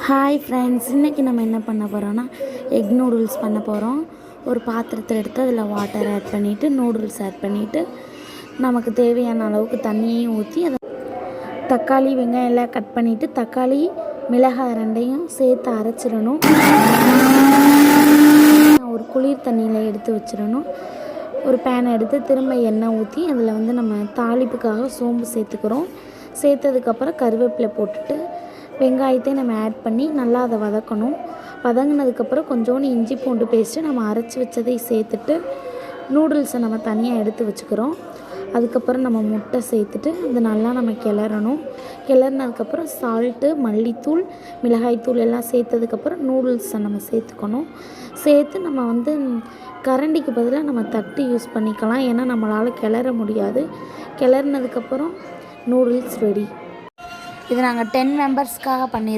Hi friends, இன்றைக்கி நம்ம என்ன பண்ண போகிறோன்னா எக் நூடுல்ஸ் பண்ண போகிறோம். ஒரு பாத்திரத்தை எடுத்து அதில் வாட்டர் ஆட் பண்ணிவிட்டு நூடுல்ஸ் ஆட் பண்ணிவிட்டு நமக்கு தேவையான அளவுக்கு தண்ணியையும் ஊற்றி அதை தக்காளி வெங்காயம் எல்லாம் கட் பண்ணிவிட்டு தக்காளி மிளகாய் ரெண்டையும் சேர்த்து அரைச்சிடணும். ஒரு குளிர் தண்ணியில் எடுத்து வச்சிடணும். ஒரு பேனை எடுத்து திரும்ப எண்ணெய் ஊற்றி அதில் நம்ம தாளிப்புக்காக சோம்பு சேர்த்துக்கிறோம். சேர்த்ததுக்கப்புறம் கருவேப்பிலை போட்டுட்டு வெங்காயத்தை நம்ம ஆட் பண்ணி நல்லா அதை வதக்கணும். வதங்கினதுக்கப்புறம் கொஞ்சோண்டு இஞ்சி பூண்டு பேஸ்ட்டு நம்ம அரைச்சி வச்சதை சேர்த்துட்டு நூடுல்ஸை நம்ம தனியாக எடுத்து வச்சுக்கிறோம். அதுக்கப்புறம் நம்ம முட்டை சேர்த்துட்டு அது நல்லா நம்ம கிளறணும். கிளறினதுக்கப்புறம் சால்ட்டு, மல்லித்தூள், மிளகாய்த்தூள் எல்லாம் சேர்த்ததுக்கப்புறம் நூடுல்ஸை நம்ம சேர்த்துக்கணும். சேர்த்து நம்ம கரண்டிக்கு பதிலாக நம்ம தட்டு யூஸ் பண்ணிக்கலாம். ஏன்னா நம்மளால் கிளற முடியாது. கிளறினதுக்கப்புறம் நூடுல்ஸ் ரெடி. இது நாங்கள் 10 மெம்பர்ஸ்க்காக பண்ணியிருக்கோம்.